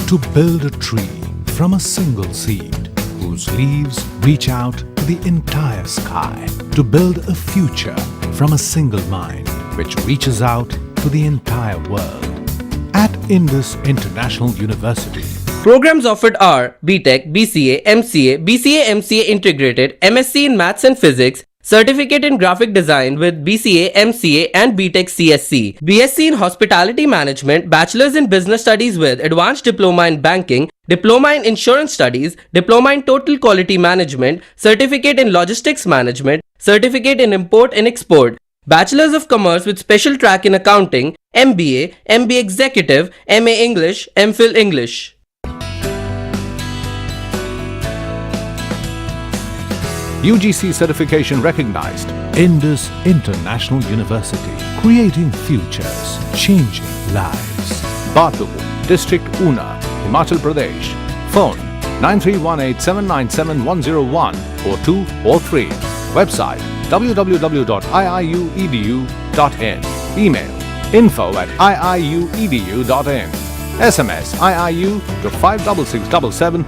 to build a tree from a single seed whose leaves reach out to the entire sky, to build a future from a single mind which reaches out to the entire world. At Indus International University, programs offered are BTech, BCA, MCA, BCA MCA Integrated, MSc in Maths and Physics, Certificate in Graphic Design with BCA, MCA and BTech CSC, BSc in Hospitality Management, Bachelor's in Business Studies with Advanced Diploma in Banking, Diploma in Insurance Studies, Diploma in Total Quality Management, Certificate in Logistics Management, Certificate in Import and Export, Bachelor's of Commerce with Special Track in Accounting, MBA, MBA Executive, MA English, MPhil English. UGC certification recognized. Indus International University, creating futures, changing lives. Batu, District Una, Himachal Pradesh. Phone 9318797101 or 2 or 3. Website www.iiuedu.in. Email info@iiuedu.in. SMS IIU to 56677.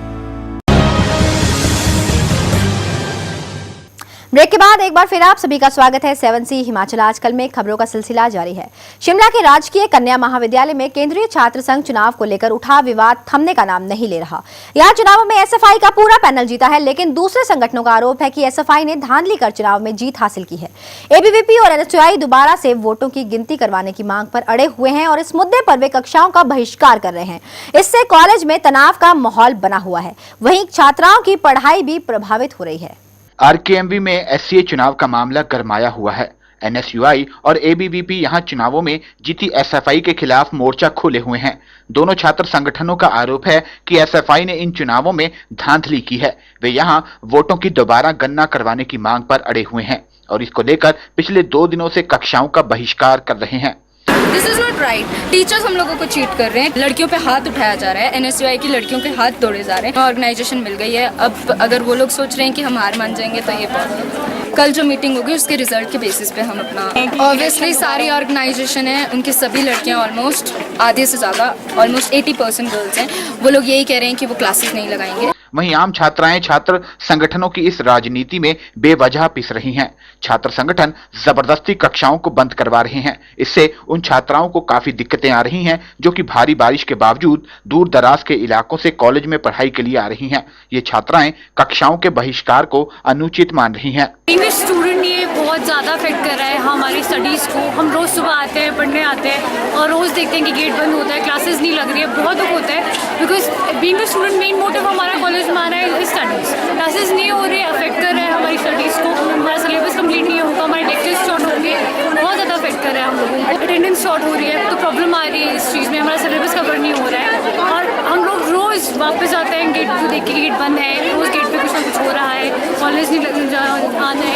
Break के बाद एक बार फिर आप सभी का स्वागत है 7C Himachal आजकल में। खबरों का सिलसिला जारी है। शिमला के राजकीय कन्या महाविद्यालय में केंद्रीय छात्र संघ चुनाव को लेकर उठा विवाद थमने का नाम नहीं ले रहा। यहां चुनाव में एसएफआई का पूरा पैनल जीता है, लेकिन दूसरे संगठनों का आरोप है कि एसएफआई ने धांधली कर चुनाव में जीत हासिल की है। एबीवीपी और एनएसयूआई दोबारा से वोटों की गिनती करवाने की मांग पर अड़े हुए हैं और इस मुद्दे पर वे कक्षाओं का बहिष्कार कर रहे हैं। इससे कॉलेज में तनाव का माहौल बना हुआ है। वहीं छात्राओं की पढ़ाई भी प्रभावित हो रही है। आरकेएमवी में एससीए चुनाव का मामला गरमाया हुआ है। एनएसयूआई और एबीवीपी यहां चुनावों में जीती एसएफआई के खिलाफ मोर्चा खोले हुए हैं। दोनों छात्र संगठनों का आरोप है कि एसएफआई ने इन चुनावों में धांधली की है। वे यहां वोटों की दोबारा गणना करवाने की मांग पर अड़े हुए हैं और इसको लेकर पिछले 2 दिनों से कक्षाओं का बहिष्कार कर रहे हैं। This is not right. Teachers हम लोगों को चीट कर रहे हैं, लड़कियों पे हाथ उठाया जा रहा है, एनएसयूआई की लड़कियों के हाथ तोड़े जा रहे हैं। ऑर्गेनाइजेशन मिल गई है। अब अगर वो लोग सोच रहे हैं कि हम हार मान जाएंगे तो ये कल जो मीटिंग होगी उसके रिजल्ट के बेसिस पे हम अपना ऑब्वियसली सारी ऑर्गेनाइजेशन है, उनकी सभी लड़कियां ऑलमोस्ट आधे से ज़्यादा ऑलमोस्ट 80% गर्ल्स हैं। वो लोग यही कह रहे हैं कि वो क्लासेस नहीं लगाएंगे। वहीं आम छात्राएं छात्र संगठनों की इस राजनीति में बेवजह पिस रही हैं। छात्र संगठन जबरदस्ती कक्षाओं को बंद करवा रहे हैं। इससे उन छात्राओं को काफी दिक्कतें आ रही हैं जो कि भारी बारिश के बावजूद दूर दराज के इलाकों से कॉलेज में पढ़ाई के लिए आ रही हैं। ये छात्राएं कक्षाओं के बहिष्कार को अनुचित मान रही हैं। इंग्लिश स्टूडेंट ये बहुत ज़्यादा अफेक्ट कर रहा है हमारी स्टडीज़ को। हम रोज़ सुबह आते हैं, पढ़ने आते हैं और रोज़ देखते हैं कि गेट बंद होता है, क्लासेस नहीं लग रही है। बहुत दुख होता है because being a student main motive हमारा कॉलेज में आना है स्टडीज़। क्लासेस नहीं हो रही, अफेक्ट कर रहे हैं हमारी स्टडीज़ को। हमारा सिलेबस कंप्लीट नहीं होगा, हमारे लेक्चर्स शॉर्ट होंगे, बहुत ज़्यादा अफेक्ट कर रहे हैं हम लोगों को। अटेंडेंस शॉर्ट हो रही है तो प्रॉब्लम आ रही है इस चीज़ में, हमारा सिलेबस कवर नहीं हो रहा है और हम लोग रोज़ वापस आते हैं गेट को देख के गेट बंद है, रोज़ गेट पर कुछ ना कुछ हो रहा है, कॉलेज नहीं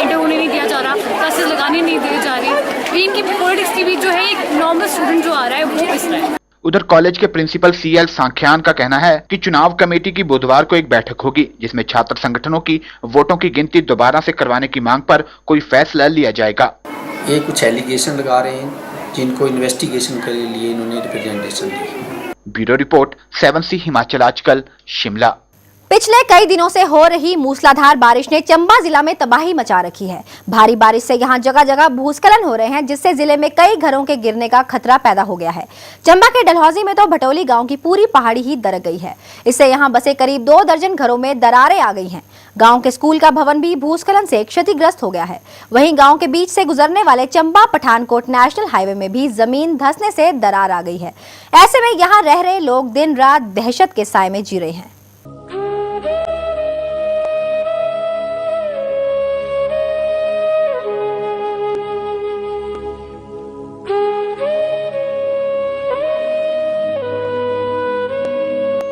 एंटर होने नहीं दिया जा रहा, क्लासेस लगाने नहीं दी जा रही। इनकी पॉलिटिक्स की भी जो है एक नॉर्मल स्टूडेंट जो आ रहा है वो पिस रहा है। उधर कॉलेज के प्रिंसिपल सीएल सांख्यान का कहना है कि चुनाव कमेटी की बुधवार को एक बैठक होगी जिसमें छात्र संगठनों की वोटों की गिनती दोबारा से करवाने की मांग पर कोई फैसला लिया जाएगा। ये कुछ एलिगेशन लगा रहे हैं जिनको इन्वेस्टिगेशन के लिए इन्होंने रिप्रेजेंटेशन दी। ब्यूरो रिपोर्ट 7C हिमाचल आजकल शिमला। पिछले कई दिनों से हो रही मूसलाधार बारिश ने चंबा जिला में तबाही मचा रखी है। भारी बारिश से यहां जगह जगह भूस्खलन हो रहे हैं जिससे जिले में कई घरों के गिरने का खतरा पैदा हो गया है। चंबा के डलहौजी में तो भटोली गांव की पूरी पहाड़ी ही दरक गई है। इससे यहां बसे करीब 2 दर्जन घरों में दरारें आ गई हैं। गांव के स्कूल का भवन भी भूस्खलन से क्षतिग्रस्त हो गया है। वहीं गांव के बीच से गुजरने वाले चंबा पठानकोट नेशनल हाईवे में भी जमीन धंसने से दरार आ गई है। ऐसे में यहां रह रहे लोग दिन रात दहशत के साए में जी रहे हैं।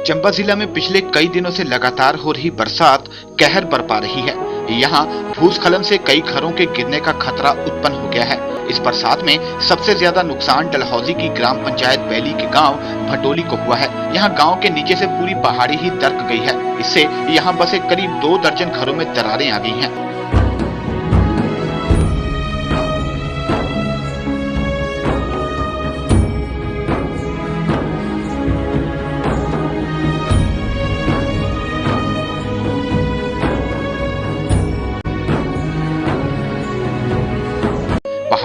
चंबा जिला में पिछले कई दिनों से लगातार हो रही बरसात कहर बरपा रही है। यहाँ भूस्खलन से कई घरों के गिरने का खतरा उत्पन्न हो गया है। इस बरसात में सबसे ज्यादा नुकसान डलहौजी की ग्राम पंचायत बैली के गांव भटोली को हुआ है। यहाँ गांव के नीचे से पूरी पहाड़ी ही दरक गई है। इससे यहाँ बसे करीब 2 दर्जन घरों में दरारें आ गई हैं।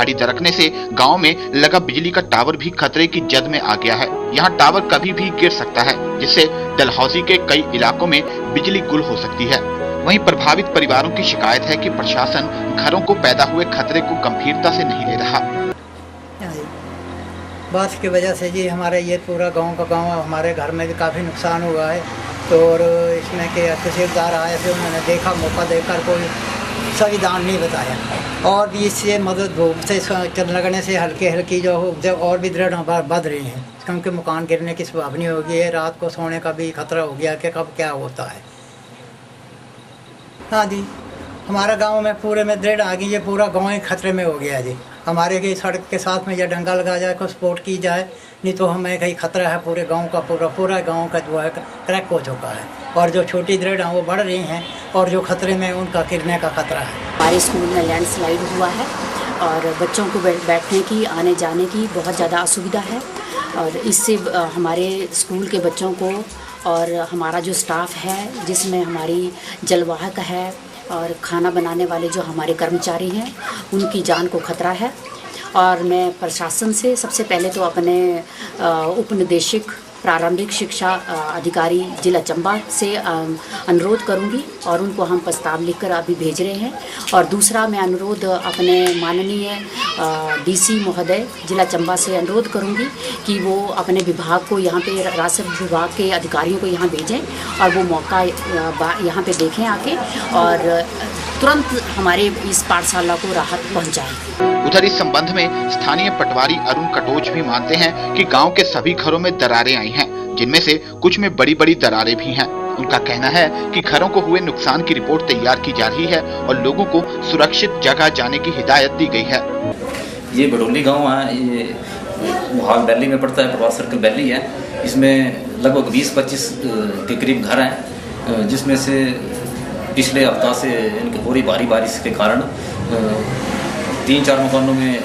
पहाड़ी दरकने से गांव में लगा बिजली का टावर भी खतरे की जद में आ गया है। यहां टावर कभी भी गिर सकता है, जिससे डलहौजी के कई इलाकों में बिजली गुल हो सकती है। वहीं प्रभावित परिवारों की शिकायत है कि प्रशासन घरों को पैदा हुए खतरे को गंभीरता से नहीं ले रहा। बारिश की वजह से जी हमारे ये पूरा गांव का गांव हमारे घर में भी काफ़ी नुकसान हुआ है। तो और इसमें के तहसीलदार आए थे, उन्होंने देखा, मौका देकर कोई संविधान नहीं बताया। और भी इससे मदद धूप से लगने से हल्की हल्की जो और भी दृढ़ बढ़ रही हैं, क्योंकि मकान गिरने की संभावना हो गई है। रात को सोने का भी खतरा हो गया कि कब क्या होता है। हाँ जी, हमारा गांव में पूरे में दृढ़ आ गई, ये पूरा गांव ही खतरे में हो गया जी। हमारे की सड़क के साथ में यह डंगा लगा जाए, को सपोर्ट की जाए, नहीं तो हमें कहीं खतरा है पूरे गांव का। पूरा गांव का जो है क्रैक हो चुका है, और जो छोटी दृढ़ हैं वो बढ़ रही हैं, और जो खतरे में उनका गिरने का खतरा है। हमारे स्कूल में लैंडस्लाइड हुआ है और बच्चों को बैठने की, आने जाने की बहुत ज़्यादा असुविधा है। और इससे हमारे स्कूल के बच्चों को और हमारा जो स्टाफ है, जिसमें हमारी जलवाहक है और खाना बनाने वाले जो हमारे कर्मचारी हैं, उनकी जान को खतरा है। और मैं प्रशासन से सबसे पहले तो अपने उपनिदेशक प्रारंभिक शिक्षा अधिकारी जिला चंबा से अनुरोध करूंगी, और उनको हम प्रस्ताव लिखकर अभी भेज रहे हैं। और दूसरा मैं अनुरोध अपने माननीय डीसी महोदय जिला चंबा से अनुरोध करूंगी कि वो अपने विभाग को यहाँ पे, राजस्व विभाग के अधिकारियों को यहाँ भेजें और वो मौका यहाँ पे देखें आके, और तुरंत हमारे इस पाठशाला को राहत पहुँचाएं। उधर इस संबंध में स्थानीय पटवारी अरुण कटोच भी मानते हैं कि गांव के सभी घरों में दरारें आई हैं, जिनमें से कुछ में बड़ी-बड़ी दरारें भी हैं। उनका कहना है कि घरों को हुए नुकसान की रिपोर्ट तैयार की जा रही है और लोगों को सुरक्षित जगह जाने की हिदायत दी गई है। ये बडोली गाँव है, ये मुहाल वैली में पड़ता है, प्रभात सर्कल वैली है। इसमें लगभग 20-25 के करीब घर हैं, जिसमें से पिछले हफ्ता से इनकी पूरी भारी बारिश के कारण 3-4 मकानों में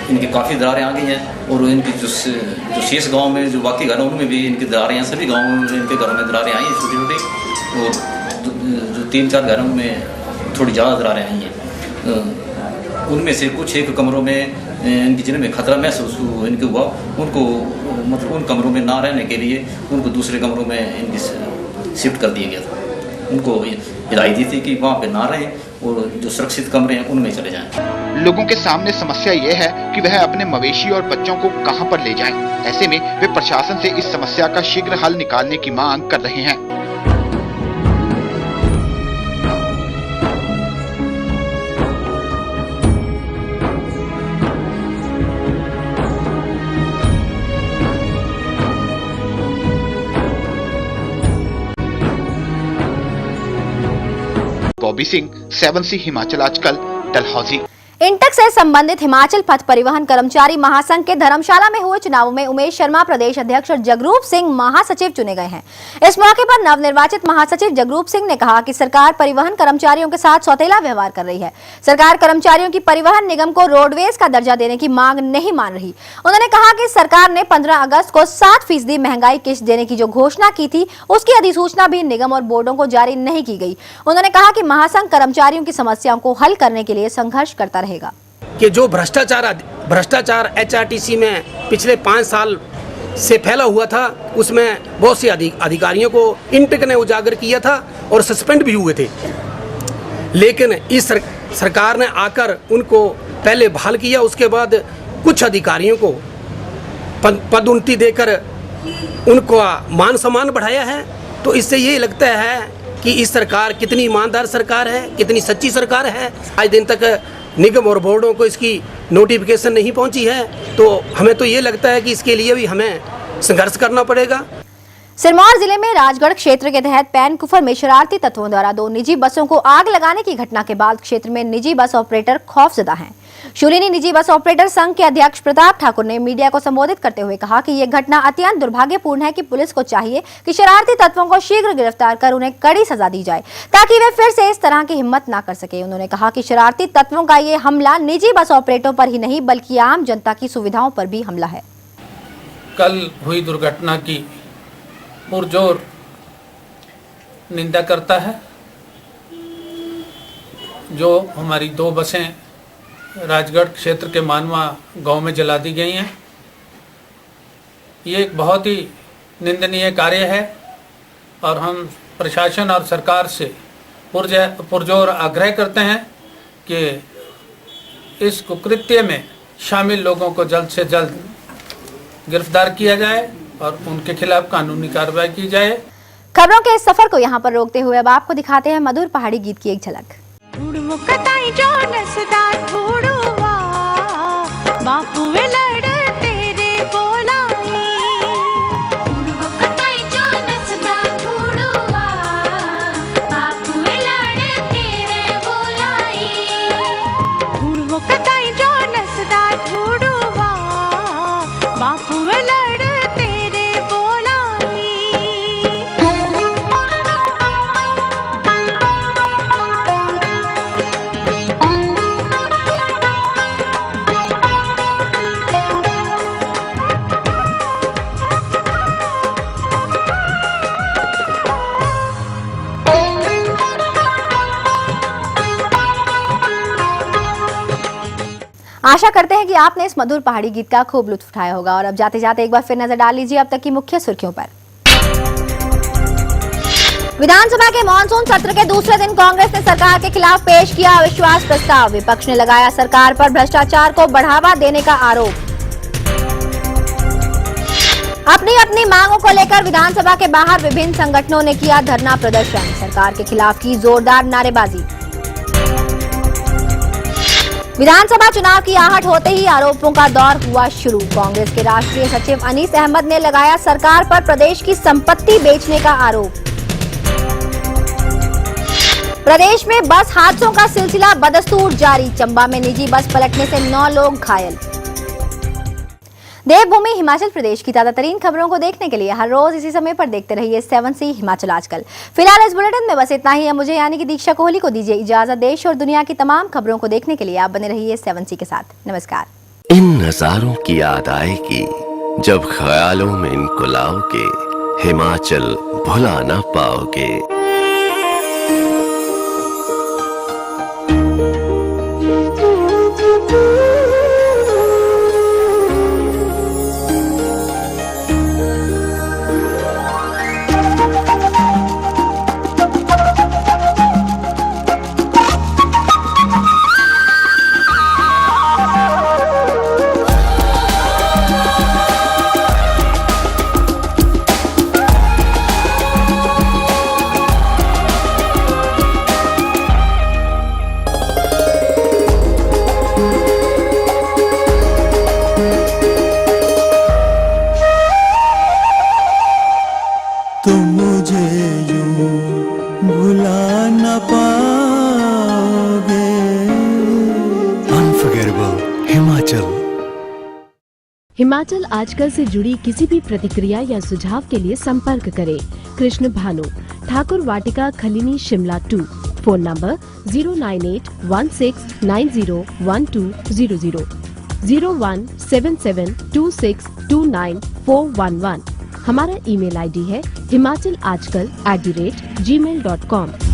इनकी काफ़ी दरारें आ गई हैं। और इनकी जो शेष गांव में जो बाकी घर हैं उनमें भी इनकी दरारें हैं। सभी गांवों में इनके घरों में दरारें आई हैं छोटी छोटी, और जो 3-4 घरों में थोड़ी ज़्यादा दरारें आई हैं। उनमें से कुछ एक कमरों में इनकी जिनमें खतरा महसूस इनके हुआ, उनको मतलब उन कमरों में ना रहने के लिए उनको दूसरे कमरों में इनकी शिफ्ट कर दिया गया था। उनको हिदायत दी थी कि वहाँ पे ना रहें और जो सुरक्षित कमरे हैं उनमें चले जाएं। लोगों के सामने समस्या ये है कि वह अपने मवेशी और बच्चों को कहां पर ले जाएं। ऐसे में वे प्रशासन से इस समस्या का शीघ्र हल निकालने की मांग कर रहे हैं। बॉबी सिंह, 7C हिमाचल आजकल, डलहौजी। इंटक से संबंधित हिमाचल पथ परिवहन कर्मचारी महासंघ के धर्मशाला में हुए चुनाव में उमेश शर्मा प्रदेश अध्यक्ष और जगरूप सिंह महासचिव चुने गए हैं। इस मौके पर नवनिर्वाचित महासचिव जगरूप सिंह ने कहा कि सरकार परिवहन कर्मचारियों के साथ सौतेला व्यवहार कर रही है। सरकार कर्मचारियों की परिवहन निगम को रोडवेज का दर्जा देने की मांग नहीं मान रही। उन्होंने कहा कि सरकार ने 15 अगस्त को 7% महंगाई किस्त देने की जो घोषणा की थी, उसकी अधिसूचना भी निगम और बोर्डों को जारी नहीं की गई। उन्होंने कहा कि महासंघ कर्मचारियों की समस्याओं को हल करने के लिए संघर्ष करता रहेगा। कि जो भ्रष्टाचार एचआरटीसी में पिछले 5 साल से फैला हुआ था, उसमें बहुत से अधिकारियों को इंटक ने उजागर किया था और सस्पेंड भी हुए थे। लेकिन इस सरकार ने आकर उनको पहले बहाल किया, उसके बाद कुछ अधिकारियों को पदोन्नति देकर उनको मान सम्मान बढ़ाया है। तो इससे यही लगता है कि इस सरकार कितनी ईमानदार सरकार है, कितनी सच्ची सरकार है। आज दिन तक निगम और बोर्डों को इसकी नोटिफिकेशन नहीं पहुंची है, तो हमें तो ये लगता है कि इसके लिए भी हमें संघर्ष करना पड़ेगा। सिरमौर जिले में राजगढ़ क्षेत्र के तहत पैनकुफर में शरारती तत्वों द्वारा 2 निजी बसों को आग लगाने की घटना के बाद क्षेत्र में निजी बस ऑपरेटर खौफजदा हैं। शूलिनी निजी बस ऑपरेटर संघ के अध्यक्ष प्रताप ठाकुर ने मीडिया को संबोधित करते हुए कहा कि यह घटना अत्यंत दुर्भाग्यपूर्ण है कि पुलिस को चाहिए कि शरारती तत्वों को शीघ्र गिरफ्तार कर उन्हें कड़ी सजा दी जाए, ताकि वे फिर से इस तरह की हिम्मत न कर सके। उन्होंने कहा कि शरारती तत्वों का ये हमला निजी बस ऑपरेटरों पर ही नहीं बल्कि आम जनता की सुविधाओं पर भी हमला है। कल हुई दुर्घटना की पुरजोर निंदा करता है। जो हमारी 2 बसें राजगढ़ क्षेत्र के मानवा गांव में जला दी गई हैं। ये एक बहुत ही निंदनीय कार्य है और हम प्रशासन और सरकार से पुरजोर आग्रह करते हैं कि इस कुकृत्य में शामिल लोगों को जल्द से जल्द गिरफ्तार किया जाए और उनके खिलाफ कानूनी कार्रवाई की जाए। खबरों के इस सफर को यहाँ पर रोकते हुए अब आपको दिखाते हैं मधुर पहाड़ी गीत की एक झलक। आशा करते हैं कि आपने इस मधुर पहाड़ी गीत का खूब लुत्फ उठाया होगा। और अब जाते जाते एक बार फिर नजर डाल लीजिए अब तक की मुख्य सुर्खियों पर। विधानसभा के मॉनसून सत्र के दूसरे दिन कांग्रेस ने सरकार के खिलाफ पेश किया अविश्वास प्रस्ताव। विपक्ष ने लगाया सरकार पर भ्रष्टाचार को बढ़ावा देने का आरोप। अपनी अपनी मांगों को लेकर विधानसभा के बाहर विभिन्न संगठनों ने किया धरना प्रदर्शन। सरकार के खिलाफ की जोरदार नारेबाजी। विधानसभा चुनाव की आहट होते ही आरोपों का दौर हुआ शुरू। कांग्रेस के राष्ट्रीय सचिव अनीस अहमद ने लगाया सरकार पर प्रदेश की संपत्ति बेचने का आरोप। प्रदेश में बस हादसों का सिलसिला बदस्तूर जारी। चंबा में निजी बस पलटने से 9 लोग घायल। देवभूमि हिमाचल प्रदेश की ताजा तरीन खबरों को देखने के लिए हर रोज इसी समय पर देखते रहिए 7C हिमाचल आजकल। फिलहाल इस बुलेटिन में बस इतना ही है। मुझे यानी कि दीक्षा कोहली को दीजिए इजाजत। देश और दुनिया की तमाम खबरों को देखने के लिए आप बने रहिए 7C के साथ। नमस्कार। इन नजारों की याद आएगी जब ख्यालों में इनको लाओगे, हिमाचल भुला ना पाओगे। हिमाचल आजकल से जुड़ी किसी भी प्रतिक्रिया या सुझाव के लिए संपर्क करें कृष्ण भानु, ठाकुर वाटिका, खलीनी, शिमला 2। Phone number 09816901200, 017726294111। हमारा ईमेल आईडी है himachalasajkal@gmail.com।